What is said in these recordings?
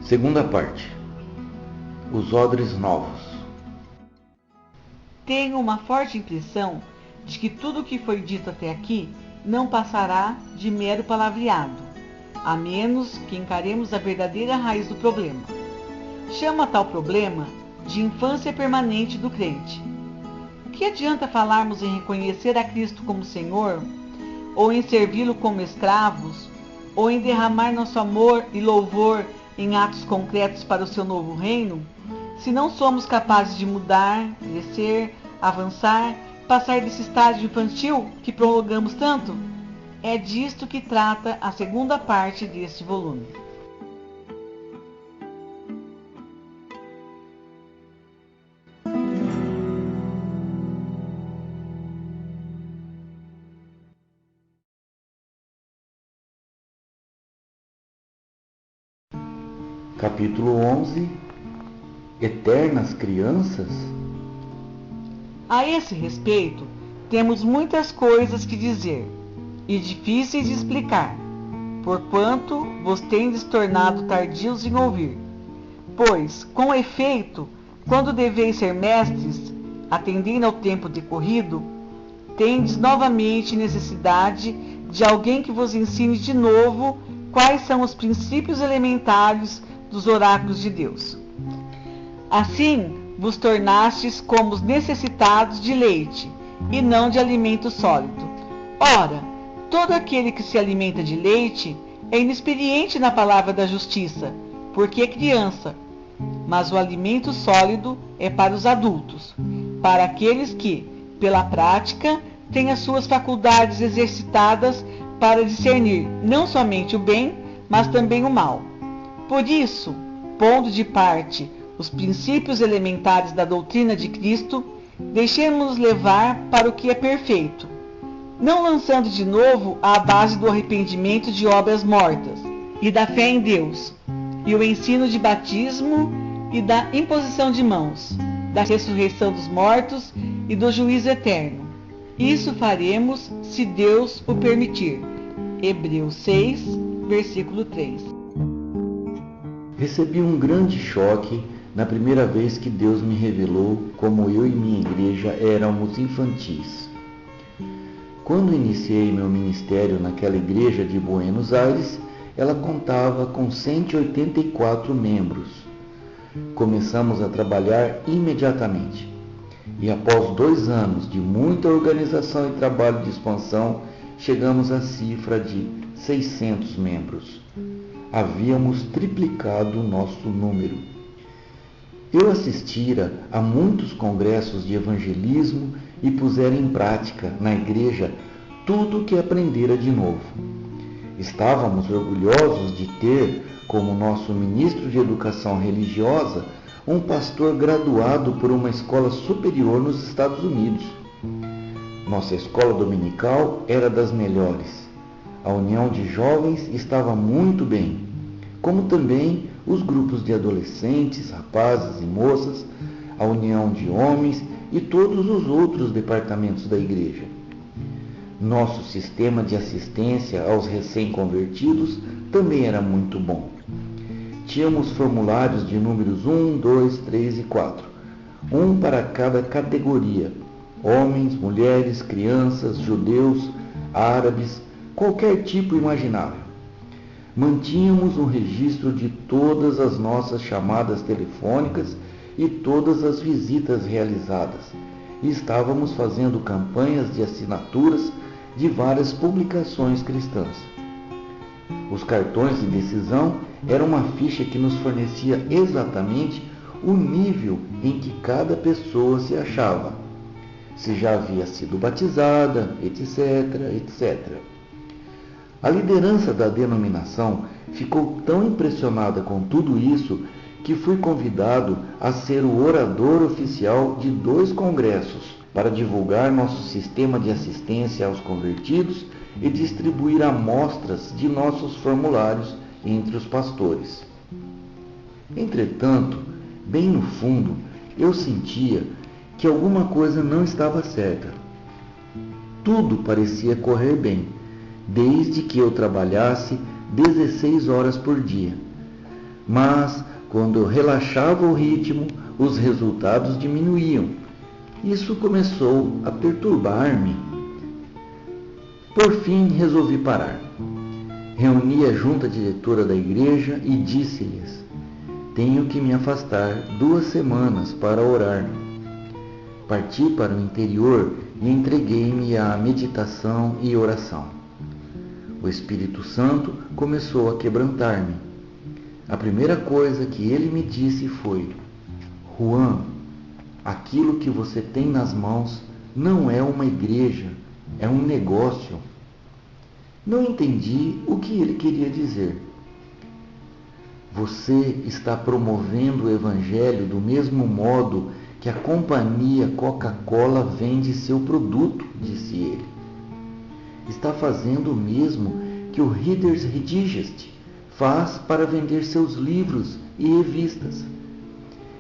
Segunda parte. Os odres novos. Tenho uma forte impressão de que tudo o que foi dito até aqui não passará de mero palavreado, a menos que encaremos a verdadeira raiz do problema. Chama tal problema de infância permanente do crente. O que adianta falarmos em reconhecer a Cristo como Senhor, ou em servi-lo como escravos, ou em derramar nosso amor e louvor em atos concretos para o seu novo reino, se não somos capazes de mudar, crescer, avançar, passar desse estágio infantil que prolongamos tanto? É disto que trata a segunda parte deste volume. Capítulo 11. Eternas crianças? A esse respeito, temos muitas coisas que dizer, e difíceis de explicar, porquanto vos tendes tornado tardios em ouvir. Pois, com efeito, quando deveis ser mestres, atendendo ao tempo decorrido, tendes novamente necessidade de alguém que vos ensine de novo quais são os princípios elementares dos oráculos de Deus. Assim, vos tornastes como os necessitados de leite, e não de alimento sólido. Ora, todo aquele que se alimenta de leite é inexperiente na palavra da justiça, porque é criança. Mas o alimento sólido é para os adultos, para aqueles que, pela prática, têm as suas faculdades exercitadas para discernir não somente o bem, mas também o mal. Por isso, pondo de parte os princípios elementares da doutrina de Cristo, deixemos-nos levar para o que é perfeito, não lançando de novo à base do arrependimento de obras mortas, e da fé em Deus, e o ensino de batismo e da imposição de mãos, da ressurreição dos mortos e do juízo eterno. Isso faremos se Deus o permitir. Hebreus 6, versículo 3. Recebi um grande choque na primeira vez que Deus me revelou como eu e minha igreja éramos infantis. Quando iniciei meu ministério naquela igreja de Buenos Aires, ela contava com 184 membros. Começamos a trabalhar imediatamente. E após 2 anos de muita organização e trabalho de expansão, chegamos à cifra de 600 membros. Havíamos triplicado o nosso número. Eu assistira a muitos congressos de evangelismo e pusera em prática na igreja tudo o que aprendera de novo. Estávamos orgulhosos de ter como nosso ministro de educação religiosa um pastor graduado por uma escola superior nos Estados Unidos. Nossa escola dominical era das melhores. A união de jovens estava muito bem, como também os grupos de adolescentes, rapazes e moças, a união de homens e todos os outros departamentos da igreja. Nosso sistema de assistência aos recém-convertidos também era muito bom. Tínhamos formulários de números 1, 2, 3 e 4, um para cada categoria: homens, mulheres, crianças, judeus, árabes, qualquer tipo imaginável. Mantínhamos um registro de todas as nossas chamadas telefônicas e todas as visitas realizadas, e estávamos fazendo campanhas de assinaturas de várias publicações cristãs. Os cartões de decisão eram uma ficha que nos fornecia exatamente o nível em que cada pessoa se achava, se já havia sido batizada, etc, etc. A liderança da denominação ficou tão impressionada com tudo isso que fui convidado a ser o orador oficial de 2 congressos para divulgar nosso sistema de assistência aos convertidos e distribuir amostras de nossos formulários entre os pastores. Entretanto, bem no fundo, eu sentia que alguma coisa não estava certa. Tudo parecia correr bem, desde que eu trabalhasse 16 horas por dia. Mas, quando eu relaxava o ritmo, os resultados diminuíam. Isso começou a perturbar-me. Por fim, resolvi parar. Reuni a junta diretora da igreja e disse-lhes: tenho que me afastar 2 semanas para orar. Parti para o interior e entreguei-me à meditação e oração. O Espírito Santo começou a quebrantar-me. A primeira coisa que ele me disse foi: Juan, aquilo que você tem nas mãos não é uma igreja, é um negócio. Não entendi o que ele queria dizer. Você está promovendo o Evangelho do mesmo modo que a companhia Coca-Cola vende seu produto, disse ele. Está fazendo o mesmo que o Reader's Digest faz para vender seus livros e revistas.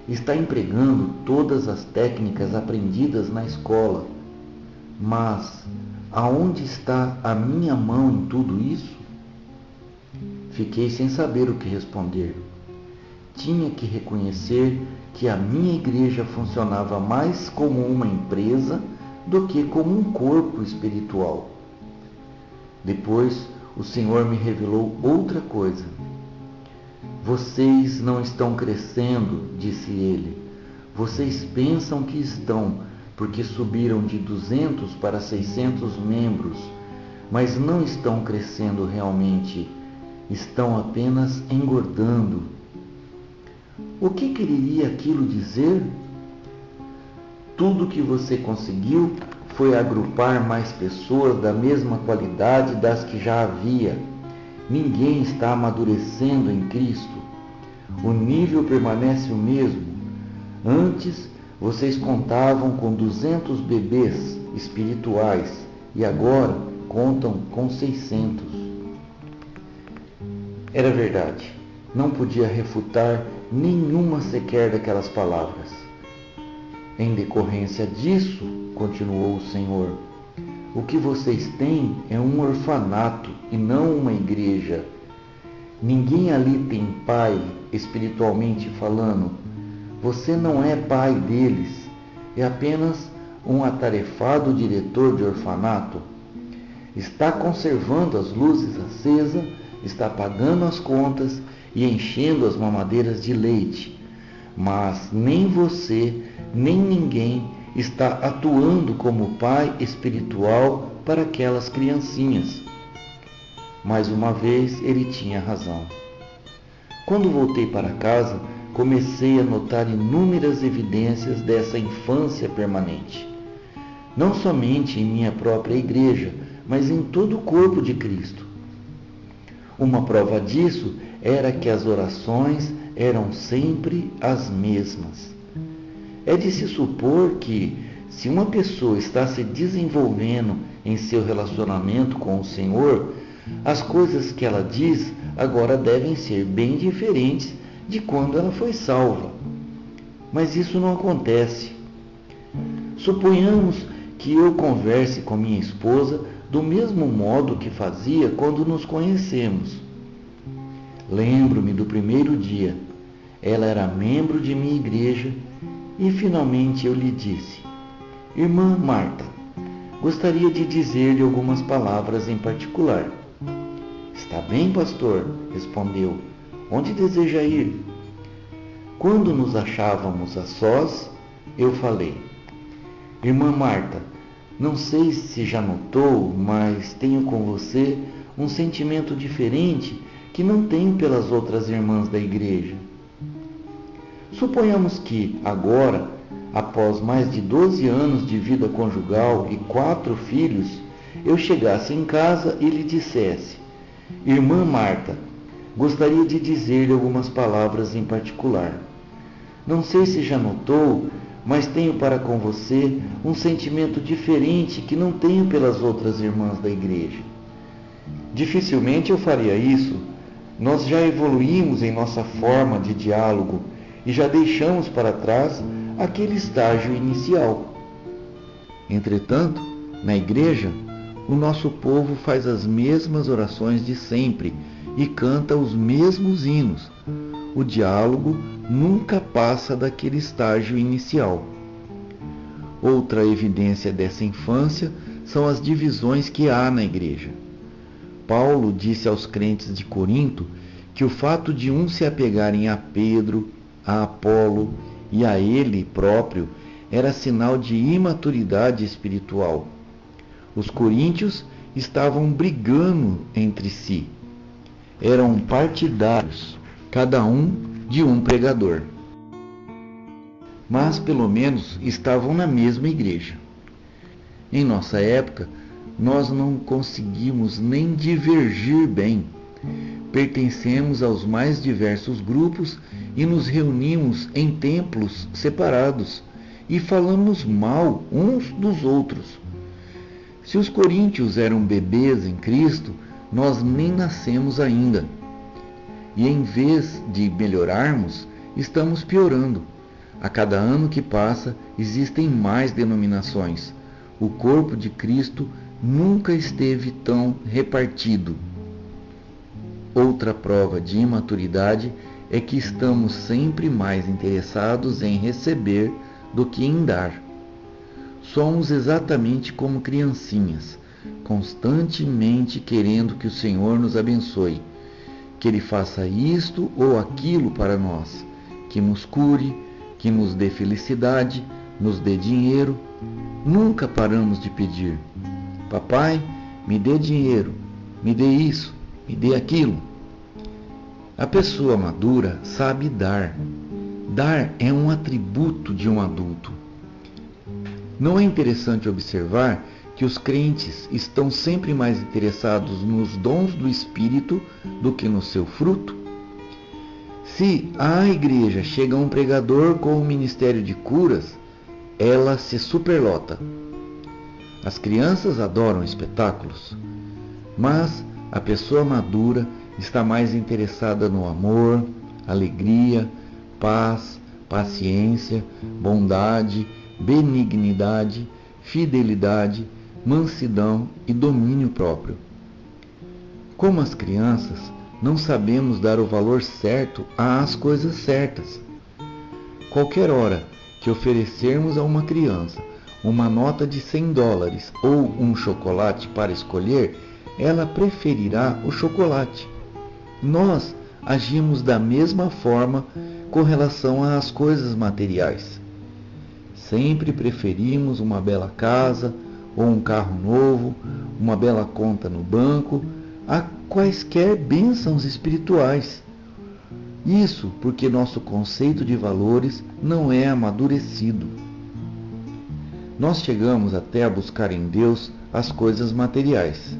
Está empregando todas as técnicas aprendidas na escola. Mas aonde está a minha mão em tudo isso? Fiquei sem saber o que responder. Tinha que reconhecer que a minha igreja funcionava mais como uma empresa do que como um corpo espiritual. Depois, o Senhor me revelou outra coisa. Vocês não estão crescendo, disse ele. Vocês pensam que estão, porque subiram de 200 para 600 membros, mas não estão crescendo realmente, estão apenas engordando. O que queria aquilo dizer? Tudo que você conseguiu foi agrupar mais pessoas da mesma qualidade das que já havia. Ninguém está amadurecendo em Cristo. O nível permanece o mesmo. Antes, vocês contavam com 200 bebês espirituais e agora contam com 600. Era verdade. Não podia refutar nenhuma sequer daquelas palavras. Em decorrência disso, continuou o Senhor, o que vocês têm é um orfanato e não uma igreja. Ninguém ali tem pai, espiritualmente falando. Você não é pai deles, é apenas um atarefado diretor de orfanato. Está conservando as luzes acesas, está pagando as contas e enchendo as mamadeiras de leite. Mas nem você, nem ninguém está atuando como pai espiritual para aquelas criancinhas. Mais uma vez ele tinha razão. Quando voltei para casa, comecei a notar inúmeras evidências dessa infância permanente. Não somente em minha própria igreja, mas em todo o corpo de Cristo. Uma prova disso era que as orações eram sempre as mesmas. É de se supor que, se uma pessoa está se desenvolvendo em seu relacionamento com o Senhor, as coisas que ela diz agora devem ser bem diferentes de quando ela foi salva. Mas isso não acontece. Suponhamos que eu converse com minha esposa do mesmo modo que fazia quando nos conhecemos. Lembro-me do primeiro dia. Ela era membro de minha igreja e finalmente eu lhe disse: Irmã Marta, gostaria de dizer-lhe algumas palavras em particular. Está bem, pastor, respondeu. Onde deseja ir? Quando nos achávamos a sós, eu falei: Irmã Marta, não sei se já notou, mas tenho com você um sentimento diferente que não tenho pelas outras irmãs da igreja. Suponhamos que, agora, após mais de 12 anos de vida conjugal e 4 filhos, eu chegasse em casa e lhe dissesse: Irmã Marta, gostaria de dizer-lhe algumas palavras em particular. Não sei se já notou, mas tenho para com você um sentimento diferente que não tenho pelas outras irmãs da igreja. Dificilmente eu faria isso. Nós já evoluímos em nossa forma de diálogo e já deixamos para trás aquele estágio inicial. Entretanto, na igreja, o nosso povo faz as mesmas orações de sempre e canta os mesmos hinos. o diálogo nunca passa daquele estágio inicial. Outra evidência dessa infância são as divisões que há na igreja. Paulo disse aos crentes de Corinto que o fato de uns se apegarem a Pedro, a Apolo e a ele próprio era sinal de imaturidade espiritual. Os coríntios estavam brigando entre si. Eram partidários, cada um de um pregador. Mas pelo menos estavam na mesma igreja. Em nossa época, nós não conseguimos nem divergir bem. Pertencemos aos mais diversos grupos e nos reunimos em templos separados e falamos mal uns dos outros. Se os coríntios eram bebês em Cristo, nós nem nascemos ainda. E em vez de melhorarmos, estamos piorando. A cada ano que passa, existem mais denominações. O corpo de Cristo nunca esteve tão repartido. Outra prova de imaturidade é que estamos sempre mais interessados em receber do que em dar. Somos exatamente como criancinhas, constantemente querendo que o Senhor nos abençoe, que Ele faça isto ou aquilo para nós, que nos cure, que nos dê felicidade, nos dê dinheiro. Nunca paramos de pedir: papai, me dê dinheiro, me dê isso, me dê aquilo. A pessoa madura sabe dar. Dar é um atributo de um adulto. Não é interessante observar que os crentes estão sempre mais interessados nos dons do Espírito do que no seu fruto? Se à igreja chega um pregador com o ministério de curas, ela se superlota. As crianças adoram espetáculos, mas a pessoa madura está mais interessada no amor, alegria, paz, paciência, bondade, benignidade, fidelidade, mansidão e domínio próprio. Como as crianças, não sabemos dar o valor certo às coisas certas. Qualquer hora que oferecermos a uma criança uma nota de $100 ou um chocolate para escolher, ela preferirá o chocolate. Nós agimos da mesma forma com relação às coisas materiais. Sempre preferimos uma bela casa ou um carro novo, uma bela conta no banco, a quaisquer bênçãos espirituais. Isso porque nosso conceito de valores não é amadurecido. Nós chegamos até a buscar em Deus as coisas materiais.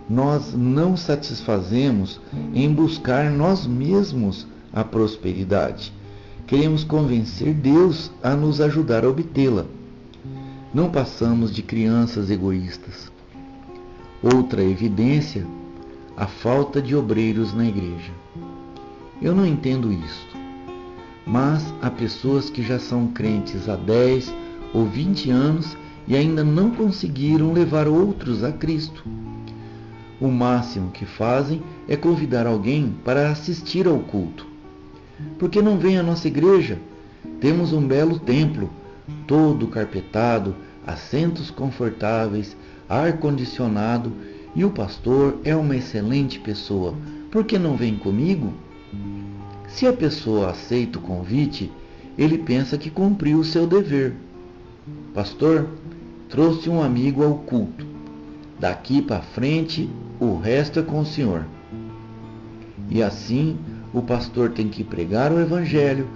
Nós não satisfazemos em buscar nós mesmos a prosperidade. Queremos convencer Deus a nos ajudar a obtê-la. Não passamos de crianças egoístas. Outra evidência, a falta de obreiros na igreja. Eu não entendo isto, mas há pessoas que já são crentes há 10 ou 20 anos e ainda não conseguiram levar outros a Cristo. O máximo que fazem é convidar alguém para assistir ao culto. Por que não vem à nossa igreja? Temos um belo templo, todo carpetado, assentos confortáveis, ar-condicionado, e o pastor é uma excelente pessoa. Por que não vem comigo? Se a pessoa aceita o convite, ele pensa que cumpriu o seu dever. Pastor, trouxe um amigo ao culto. Daqui para frente, o resto é com o senhor. E assim, o pastor tem que pregar o evangelho,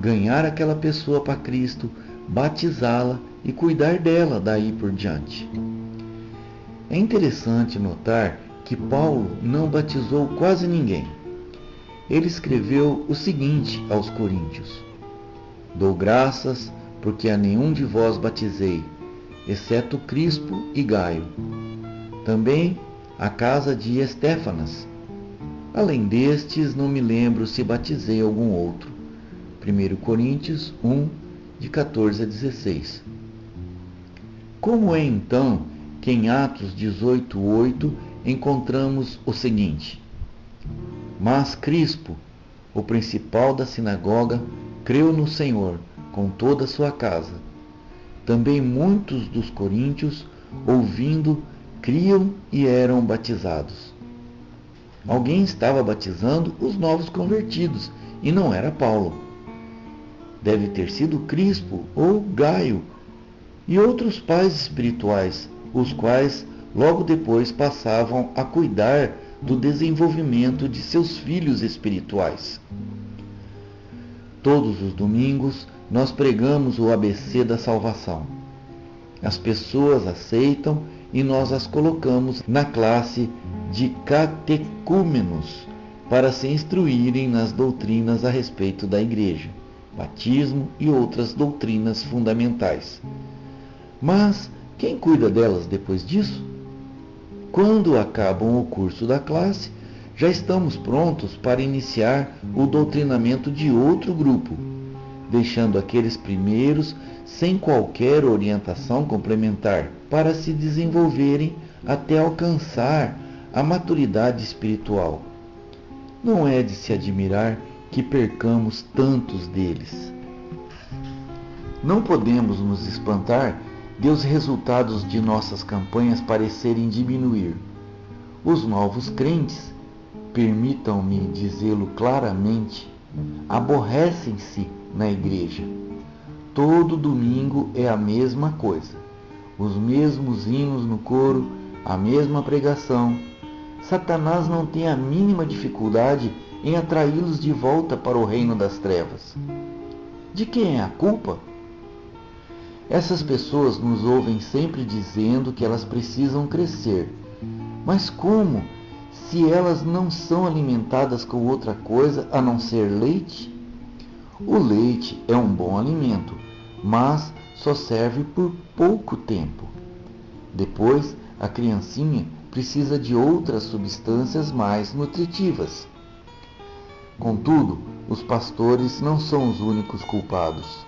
ganhar aquela pessoa para Cristo, batizá-la e cuidar dela daí por diante. É interessante notar que Paulo não batizou quase ninguém. Ele escreveu o seguinte aos coríntios: dou graças porque a nenhum de vós batizei, exceto Crispo e Gaio. Também a casa de Estéfanas. Além destes, não me lembro se batizei algum outro. 1 Coríntios 1, de 14 a 16. Como é então que em Atos 18:8 encontramos o seguinte: mas Crispo, o principal da sinagoga, creu no Senhor com toda a sua casa. Também muitos dos coríntios, ouvindo, criam e eram batizados. Alguém estava batizando os novos convertidos, e não era Paulo. Deve ter sido Crispo ou Gaio e outros pais espirituais, os quais logo depois passavam a cuidar do desenvolvimento de seus filhos espirituais. Todos os domingos nós pregamos o ABC da salvação. As pessoas aceitam e nós as colocamos na classe de catecúmenos para se instruírem nas doutrinas a respeito da igreja, batismo e outras doutrinas fundamentais. Mas quem cuida delas depois disso? Quando acabam o curso da classe, já estamos prontos para iniciar o doutrinamento de outro grupo, deixando aqueles primeiros sem qualquer orientação complementar para se desenvolverem até alcançar a maturidade espiritual. Não é de se admirar que percamos tantos deles. Não podemos nos espantar de os resultados de nossas campanhas parecerem diminuir. Os novos crentes, permitam-me dizê-lo claramente, aborrecem-se na igreja. Todo domingo é a mesma coisa, os mesmos hinos no coro, a mesma pregação. Satanás não tem a mínima dificuldade em atraí-los de volta para o reino das trevas. De quem é a culpa? Essas pessoas nos ouvem sempre dizendo que elas precisam crescer. Mas como, se elas não são alimentadas com outra coisa a não ser leite? O leite é um bom alimento, mas só serve por pouco tempo. Depois, a criancinha precisa de outras substâncias mais nutritivas. Contudo, os pastores não são os únicos culpados,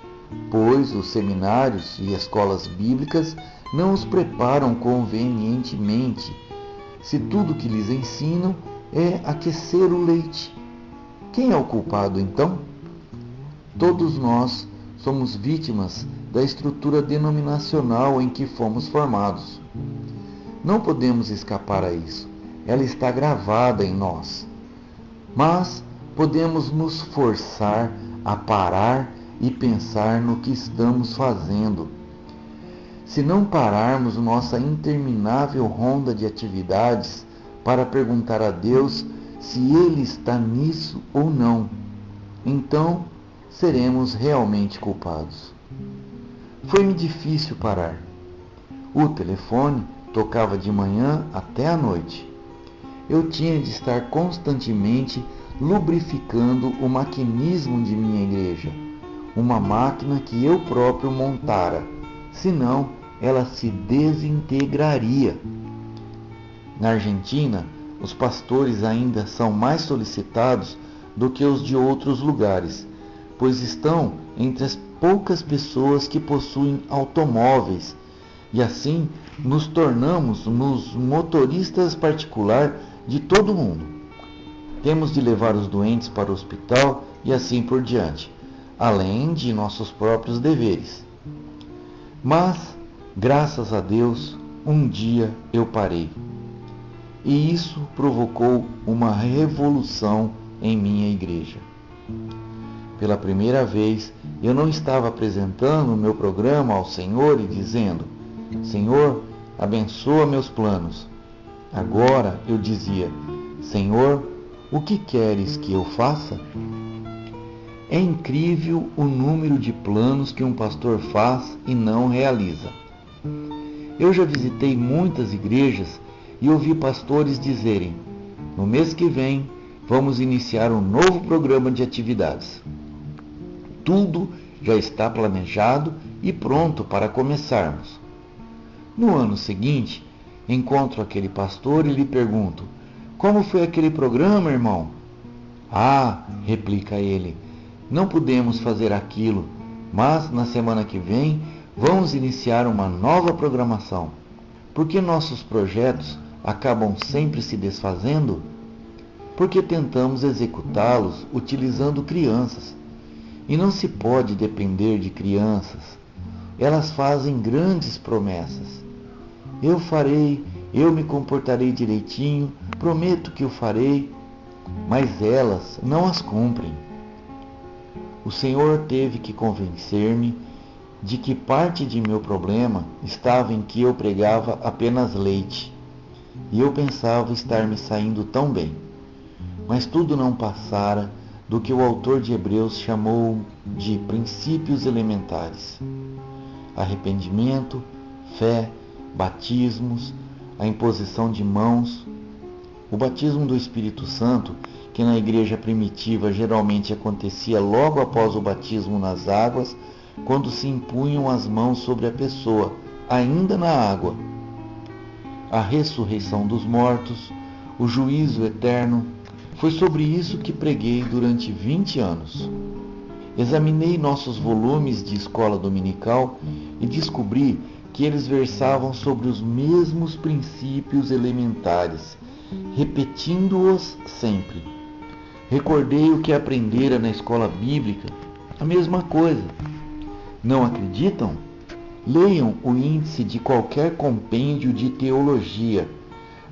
pois os seminários e escolas bíblicas não os preparam convenientemente, se tudo que lhes ensinam é aquecer o leite. Quem é o culpado, então? Todos nós somos vítimas da estrutura denominacional em que fomos formados. Não podemos escapar a isso. Ela está gravada em nós. Mas podemos nos forçar a parar e pensar no que estamos fazendo. Se não pararmos nossa interminável ronda de atividades para perguntar a Deus se Ele está nisso ou não, então seremos realmente culpados. Foi-me difícil parar. O telefone tocava de manhã até à noite. Eu tinha de estar constantemente lubrificando o maquinismo de minha igreja, uma máquina que eu próprio montara, senão ela se desintegraria. Na Argentina, os pastores ainda são mais solicitados do que os de outros lugares, pois estão entre as poucas pessoas que possuem automóveis, e assim nos tornamos nos motoristas particulares de todo mundo. Temos de levar os doentes para o hospital e assim por diante, além de nossos próprios deveres. Mas, graças a Deus, um dia eu parei. E isso provocou uma revolução em minha igreja. Pela primeira vez, eu não estava apresentando o meu programa ao Senhor e dizendo: Senhor, abençoa meus planos. Agora eu dizia: Senhor, o que queres que eu faça? É incrível o número de planos que um pastor faz e não realiza. Eu já visitei muitas igrejas e ouvi pastores dizerem: no mês que vem vamos iniciar um novo programa de atividades. Tudo já está planejado e pronto para começarmos. No ano seguinte, encontro aquele pastor e lhe pergunto: como foi aquele programa, irmão? Ah, replica ele, não pudemos fazer aquilo, mas na semana que vem vamos iniciar uma nova programação. Porque nossos projetos acabam sempre se desfazendo? porque tentamos executá-los utilizando crianças. E não se pode depender de crianças. Elas fazem grandes promessas. Eu farei, eu me comportarei direitinho, prometo que o farei, mas elas não as cumprem. O Senhor teve que convencer-me de que parte de meu problema estava em que eu pregava apenas leite, e eu pensava estar me saindo tão bem. Mas tudo não passara do que o autor de Hebreus chamou de princípios elementares: arrependimento, fé, batismos, a imposição de mãos. O batismo do Espírito Santo, que na igreja primitiva geralmente acontecia logo após o batismo nas águas, quando se impunham as mãos sobre a pessoa, ainda na água. A ressurreição dos mortos, o juízo eterno. Foi sobre isso que preguei durante 20 anos. Examinei nossos volumes de escola dominical e descobri que eles versavam sobre os mesmos princípios elementares, repetindo-os sempre. Recordei o que aprendera na escola bíblica, a mesma coisa. Não acreditam? Leiam o índice de qualquer compêndio de teologia.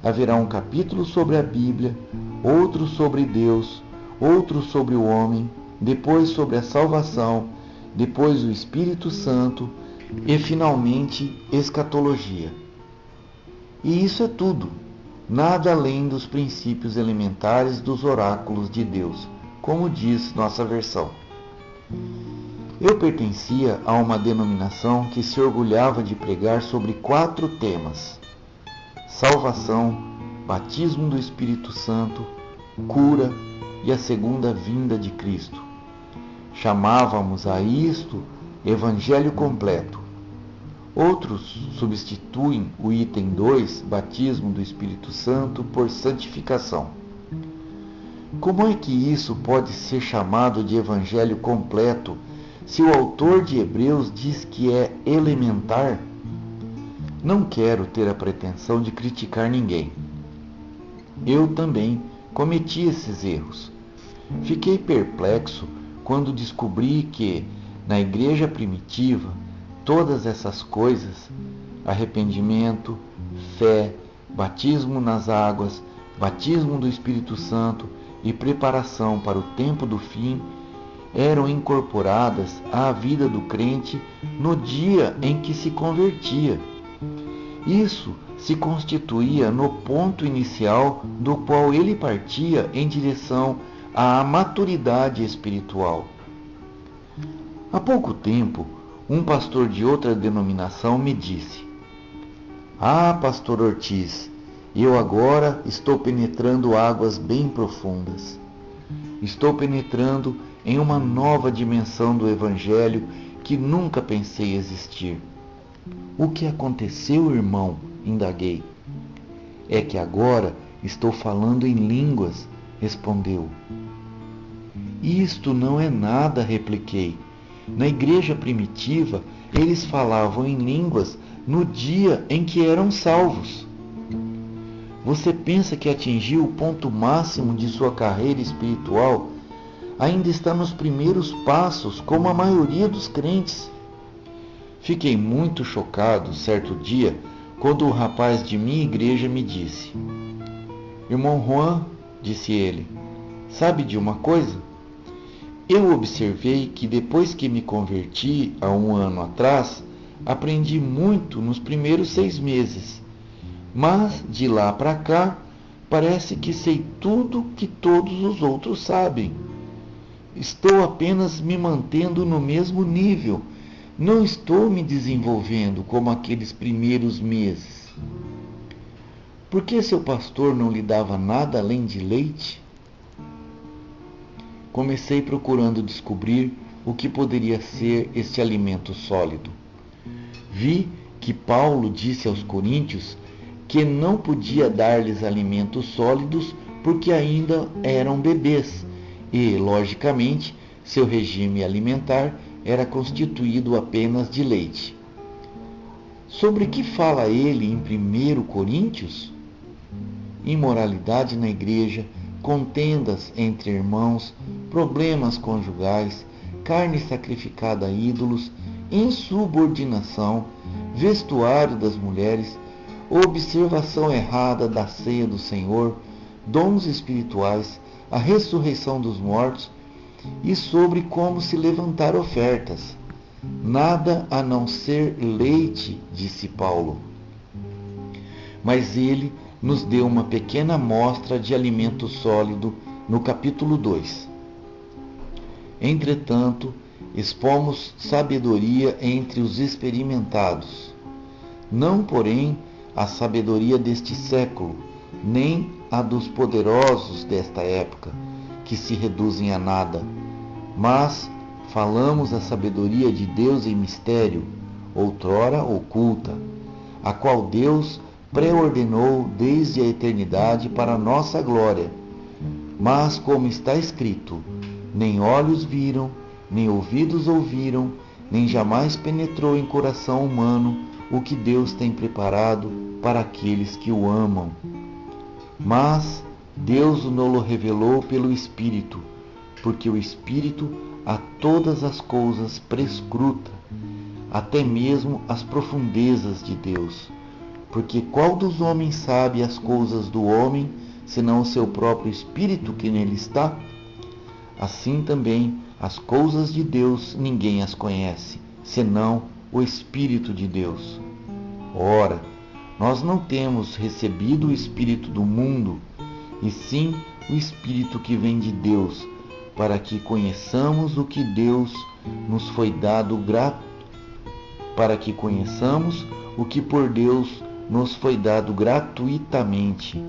Haverá um capítulo sobre a Bíblia, outro sobre Deus, outro sobre o homem, depois sobre a salvação, depois o Espírito Santo e, finalmente, escatologia. E isso é tudo, nada além dos princípios elementares dos oráculos de Deus, como diz nossa versão. Eu pertencia a uma denominação que se orgulhava de pregar sobre 4 temas: salvação, batismo do Espírito Santo, cura e a segunda vinda de Cristo. Chamávamos a isto Evangelho completo. Outros substituem o item 2, batismo do Espírito Santo, por santificação. Como é que isso pode ser chamado de Evangelho completo, se o autor de Hebreus diz que é elementar? Não quero ter a pretensão de criticar ninguém. Eu também cometi esses erros. Fiquei perplexo quando descobri que, na igreja primitiva, todas essas coisas, arrependimento, fé, batismo nas águas, batismo do Espírito Santo e preparação para o tempo do fim, eram incorporadas à vida do crente no dia em que se convertia. Isso se constituía no ponto inicial do qual ele partia em direção à maturidade espiritual. Há pouco tempo, um pastor de outra denominação me disse: "Ah, pastor Ortiz, eu agora estou penetrando águas bem profundas. Estou penetrando em uma nova dimensão do Evangelho que nunca pensei existir." "O que aconteceu, irmão?" indaguei. "É que agora estou falando em línguas", respondeu. "Isto não é nada", repliquei. "Na igreja primitiva, eles falavam em línguas no dia em que eram salvos." "Você pensa que atingiu o ponto máximo de sua carreira espiritual? Ainda está nos primeiros passos, como a maioria dos crentes." Fiquei muito chocado certo dia quando o rapaz de minha igreja me disse: "Irmão Juan", disse ele, "sabe de uma coisa? Eu observei que depois que me converti há 1 ano atrás, aprendi muito nos primeiros 6 meses, mas de lá para cá parece que sei tudo que todos os outros sabem. Estou apenas me mantendo no mesmo nível. Não estou me desenvolvendo como aqueles primeiros meses." "Por que seu pastor não lhe dava nada além de leite?" Comecei procurando descobrir o que poderia ser este alimento sólido. Vi que Paulo disse aos coríntios que não podia dar-lhes alimentos sólidos porque ainda eram bebês e, logicamente, seu regime alimentar era constituído apenas de leite. Sobre que fala ele em 1 Coríntios? Imoralidade na igreja, contendas entre irmãos, problemas conjugais, carne sacrificada a ídolos, insubordinação, vestuário das mulheres, observação errada da ceia do Senhor, dons espirituais, a ressurreição dos mortos e sobre como se levantar ofertas. Nada a não ser leite, disse Paulo. Mas ele nos deu uma pequena amostra de alimento sólido no capítulo 2. Entretanto, expomos sabedoria entre os experimentados, não, porém, a sabedoria deste século, nem a dos poderosos desta época, que se reduzem a nada, mas falamos a sabedoria de Deus em mistério, outrora oculta, a qual Deus preordenou desde a eternidade para a nossa glória. Mas, como está escrito, nem olhos viram, nem ouvidos ouviram, nem jamais penetrou em coração humano o que Deus tem preparado para aqueles que o amam. Mas Deus nos revelou pelo Espírito, porque o Espírito a todas as coisas prescruta, até mesmo as profundezas de Deus. Porque qual dos homens sabe as coisas do homem, senão o seu próprio Espírito que nele está? Assim também as coisas de Deus ninguém as conhece, senão o Espírito de Deus. Ora, nós não temos recebido o Espírito do mundo, e sim o Espírito que vem de Deus, para que conheçamos o que Deus nos foi dado para que conheçamos o que por Deus nos foi dado gratuitamente.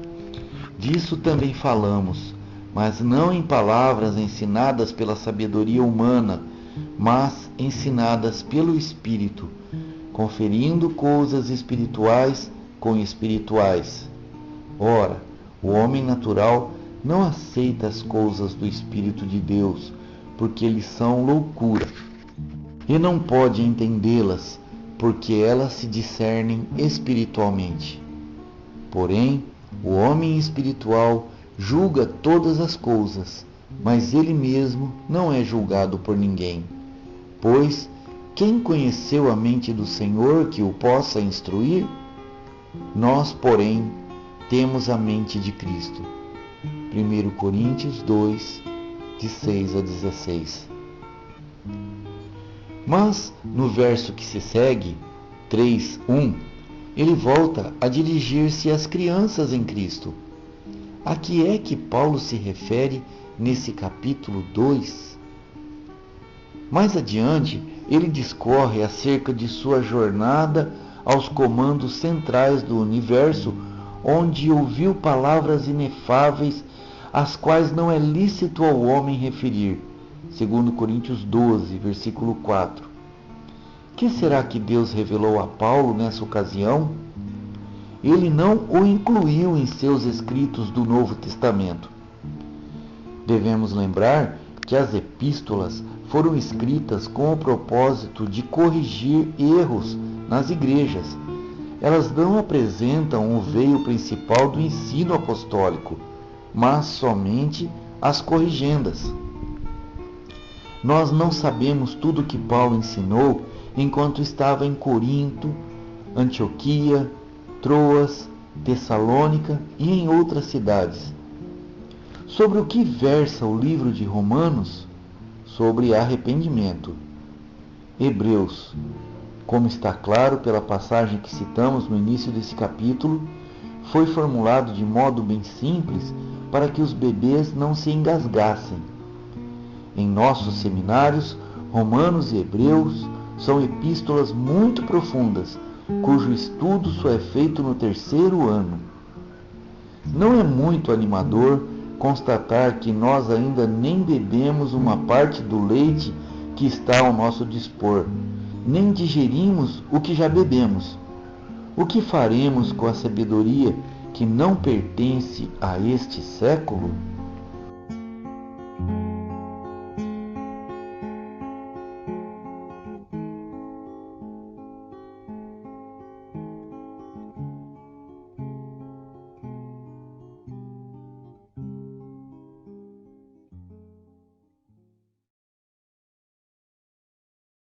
Disso também falamos, mas não em palavras ensinadas pela sabedoria humana, mas ensinadas pelo Espírito, conferindo coisas espirituais com espirituais. Ora, o homem natural não aceita as coisas do Espírito de Deus, porque lhes são loucura, e não pode entendê-las, porque elas se discernem espiritualmente. Porém, o homem espiritual julga todas as coisas, mas ele mesmo não é julgado por ninguém. Pois, quem conheceu a mente do Senhor que o possa instruir? Nós, porém, temos a mente de Cristo. 1 Coríntios 2, de 6 a 16. Mas, no verso que se segue, 3:1, ele volta a dirigir-se às crianças em Cristo. A que é que Paulo se refere nesse capítulo 2? Mais adiante, ele discorre acerca de sua jornada aos comandos centrais do universo, onde ouviu palavras inefáveis, as quais não é lícito ao homem referir. 2 Coríntios 12, versículo 4. Que será que Deus revelou a Paulo nessa ocasião? Ele não o incluiu em seus escritos do Novo Testamento. Devemos lembrar que as epístolas foram escritas com o propósito de corrigir erros nas igrejas. Elas não apresentam o veio principal do ensino apostólico, mas somente as corrigendas. Nós não sabemos tudo o que Paulo ensinou enquanto estava em Corinto, Antioquia, Troas, Tessalônica e em outras cidades. Sobre o que versa o livro de Romanos? Sobre arrependimento. Hebreus, como está claro pela passagem que citamos no início desse capítulo, foi formulado de modo bem simples para que os bebês não se engasgassem. Em nossos seminários, Romanos e Hebreus são epístolas muito profundas, cujo estudo só é feito no 3º ano. Não é muito animador constatar que nós ainda nem bebemos uma parte do leite que está ao nosso dispor, nem digerimos o que já bebemos. O que faremos com a sabedoria que não pertence a este século?